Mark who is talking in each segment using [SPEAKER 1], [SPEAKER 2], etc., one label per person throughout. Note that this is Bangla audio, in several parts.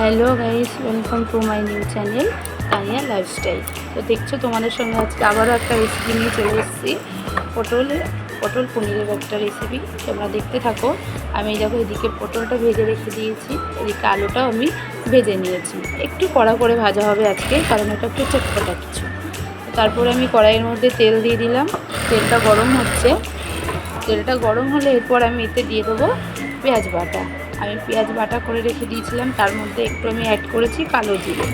[SPEAKER 1] Hello guys, welcome to my new channel Tania lifestyle. তো দেখছো তোমাদের সঙ্গে আজকে আবারও একটা রেসিপি নিয়ে চলে এসেছি। পটল পনিরের একটা রেসিপি, তোমরা দেখতে থাকো। আমি দেখো এদিকে পটলটা ভেজে রেখে দিয়েছি, এদিকে আলুটাও আমি ভেজে নিয়েছি। একটু কড়া করে ভাজা হবে আজকে, কারণ এটা একটু চটপটা কিছু। তারপরে আমি কড়াইয়ের মধ্যে তেল দিয়ে দিলাম। তেলটা গরম হচ্ছে, তেলটা গরম হলে এরপর আমি এতে দিয়ে দেবো পেঁয়াজ বাটা। আমি পেঁয়াজ বাটা করে রেখে দিয়েছিলাম, তার মধ্যে একটু আমি অ্যাড করেছি কালো জিরে।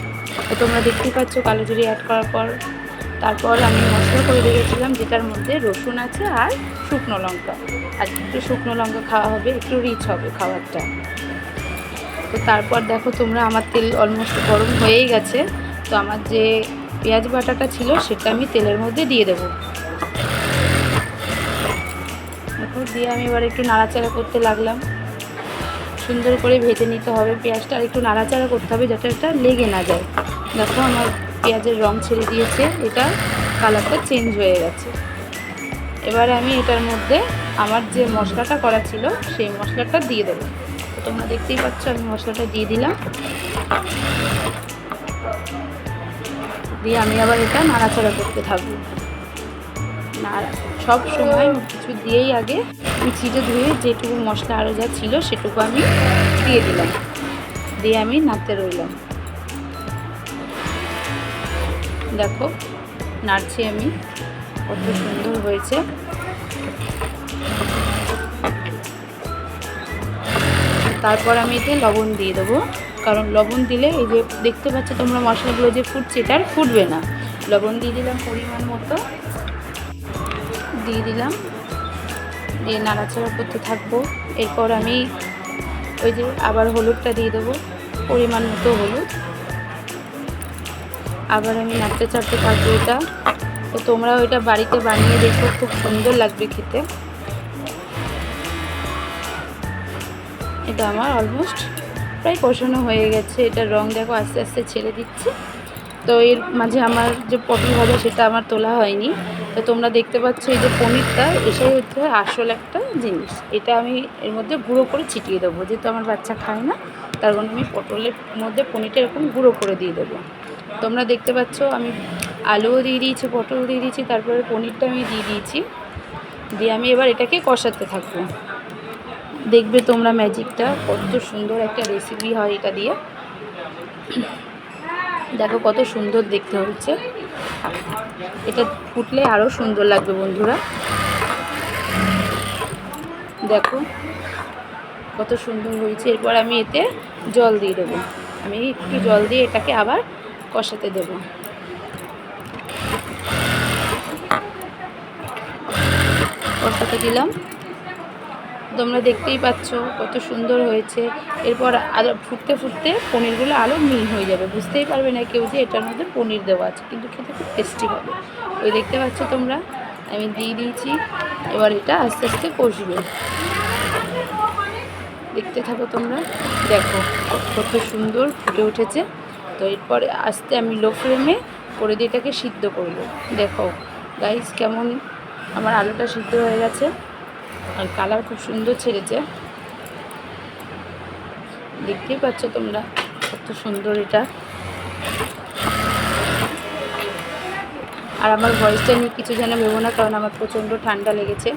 [SPEAKER 1] তো তোমরা দেখতেই পাচ্ছ কালো জিরে অ্যাড করার পর তারপর আমি মশলা করে রেখেছিলাম, যেটার মধ্যে রসুন আছে আর শুকনো লঙ্কা। আর একটু শুকনো লঙ্কা খাওয়া হবে, একটু রিচ হবে খাবারটা। তো তারপর দেখো তোমরা, আমার তেল অলমোস্ট গরম হয়েই গেছে। তো আমার যে পেঁয়াজ বাটাটা ছিল সেটা আমি তেলের মধ্যে দিয়ে দেবো। দেখো দিয়ে আমি এবার একটু নাড়াচাড়া করতে লাগলাম। সুন্দর করে ভেজে নিতে হবে পেঁয়াজটা, আর একটু নাড়াচাড়া করতে হবে যাতে এটা লেগে না যায়। দেখো আমার পেঁয়াজের রং ছেড়ে দিয়েছে, এটা কালারটা চেঞ্জ হয়ে গেছে। এবারে আমি এটার মধ্যে আমার যে মশলাটা করা ছিল সেই মশলাটা দিয়ে দেবো। তো তোমরা দেখতেই পাচ্ছ আমি মশলাটা দিয়ে দিলাম। দিয়ে আমি আবার এটা নাড়াচাড়া করতে থাকবো। সব সময় কিছু দিয়েই আগে মিক্সিতে ধুয়ে যেটুকু মশলা আরও যা ছিল সেটুকু আমি দিয়ে দিলাম, দিয়ে আমি নাড়তে রইলাম। দেখো নাড়ছি আমি, কত সুন্দর হয়েছে। তারপর আমি এতে লবণ দিয়ে দেবো, কারণ লবণ দিলে এই যে দেখতে পাচ্ছ তোমরা মশলাগুলো যে ফুটছে এটা আর ফুটবে না। লবণ দিয়ে দিলাম পরিমাণ মতো, দিয়ে দিলাম, দিয়ে নাড়াচাড়া করতে থাকবো। এরপর আমি ওই যে আবার হলুদটা দিয়ে দেবো, পরিমাণ মতো হলুদ। আবার আমি নাড়তে চাড়তে থাকবো এটা। তো তোমরাও এটা বাড়িতে বানিয়ে দেখো, খুব সুন্দর লাগবে খেতে। এটা আমার অলমোস্ট প্রায় কষানো হয়ে গেছে, এটার রং দেখো আস্তে আস্তে ছেড়ে দিচ্ছে। তো এর মাঝে আমার যে পটল ভাজা সেটা আমার তোলা হয়নি। তো তোমরা দেখতে পাচ্ছ এই যে পনিরটা, এসে হচ্ছে আসল একটা জিনিস। এটা আমি এর মধ্যে গুঁড়ো করে ছিটিয়ে দেবো, যেহেতু আমার বাচ্চা খায় না, তার জন্য আমি পটলের মধ্যে পনিরটা এরকম গুঁড়ো করে দিয়ে দেবো। তোমরা দেখতে পাচ্ছ আমি আলুও দিয়ে দিয়েছি, পটল দিয়ে দিয়েছি, তারপরে পনিরটা আমি দিয়ে দিয়েছি। দিয়ে আমি এবার এটাকে কষাতে থাকবো। দেখবে তোমরা ম্যাজিকটা, কত সুন্দর একটা রেসিপি হয় এটা দিয়ে। দেখো কত সুন্দর দেখতে হচ্ছে, এটা ফুটলে আরও সুন্দর লাগবে বন্ধুরা। দেখো কত সুন্দর হয়েছে। এরপর আমি এতে জল দিয়ে দেবো, আমি একটু জল দিয়ে এটাকে আবার কষাতে দেবো। কষাতে দিলাম, তোমরা দেখতেই পাচ্ছ কত সুন্দর হয়েছে। এরপর আরও ফুটতে ফুটতে পনিরগুলো আরও মিহি হয়ে যাবে, বুঝতেই পারবে না কেউ যে এটার মধ্যে পনির দেওয়া আছে, কিন্তু খেতে খুব টেস্টি হবে। ওই দেখতে পাচ্ছ তোমরা আমি দিয়ে দিয়েছি। এবার এটা আস্তে আস্তে কষবে, দেখতে থাকো তোমরা। দেখো কত সুন্দর ফুটে উঠেছে। তো এরপরে আস্তে আমি লো ফ্লেমে করে দিয়ে এটাকে সিদ্ধ করব। দেখো গাইস কেমন আমার আলুটা সিদ্ধ হয়ে গেছে, আর কালার খুব সুন্দর ছেড়েছে, দেখতেই পাচ্ছ তোমরা কত সুন্দর এটা। আর আমার ভয়েসটা নিয়ে কিছু যেন ভেবো না, কারণ আমার প্রচণ্ড ঠান্ডা লেগেছে।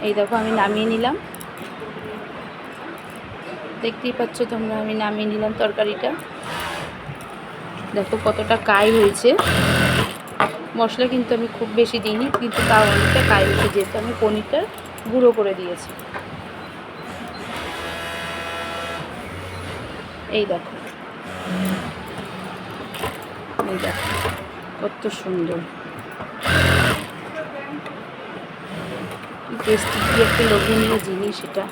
[SPEAKER 1] এই দেখো আমি নামিয়ে নিলাম, দেখতেই পাচ্ছ তোমরা আমি নামিয়ে নিলাম তরকারিটা। দেখো কতটা কাই হয়েছে, মশলা কিন্তু আমি খুব বেশি দিইনি, কিন্তু তাও অনেকটা কাই হয়েছে, যেহেতু আমি পনিরটা গুঁড়ো করে দিয়েছি। এই দেখো, এই দেখো কত সুন্দর টেস্টি, কি একটা লোভনীয় জিনিস এটা।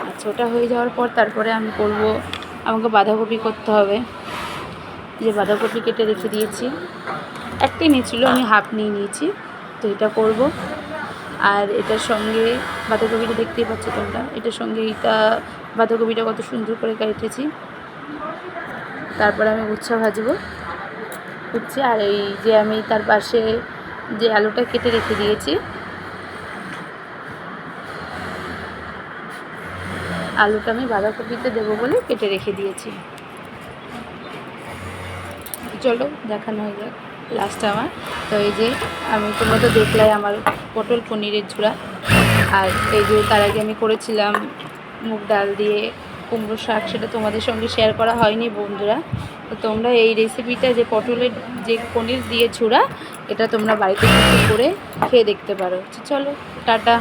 [SPEAKER 1] আচ্ছা ওটা হয়ে যাওয়ার পর তারপরে আমি করব, আমাকে বাঁধাকপি করতে হবে। যে বাঁধাকপি কেটে রেখে দিয়েছি, একটাই নিয়েছিল, আমি হাফ নিয়ে নিয়েছি। তো এটা করব। আর এটার সঙ্গে বাঁধাকপিটা দেখতেই পাচ্ছ তোমরা, এটার সঙ্গে এটা বাঁধাকপিটা কত সুন্দর করে কেটেছি। তারপরে আমি উচ্ছা ভাজবো, উচ্ছে। আর এই যে আমি তার পাশে যে আলুটা কেটে রেখে দিয়েছি, আলুটা আমি বাঁধাকপিতে দেবো বলে কেটে রেখে দিয়েছি। চলো দেখানো হয়ে যাক লাস্ট আমার। তো এই যে তোমরা তো দেখলাই আমার পটল পনিরের ঝুড়া। আর এই যে তার আগে আমি করেছিলাম মুগ ডাল দিয়ে কুমড়ো শাক, সেটা তোমাদের সঙ্গে শেয়ার করা হয়নি বন্ধুরা। তো তোমরা এই রেসিপিটা, যে পটলের যে পনির দিয়ে ঝুড়া, এটা তোমরা বাড়িতে করে খেয়ে দেখতে পারো। চলো টাটা।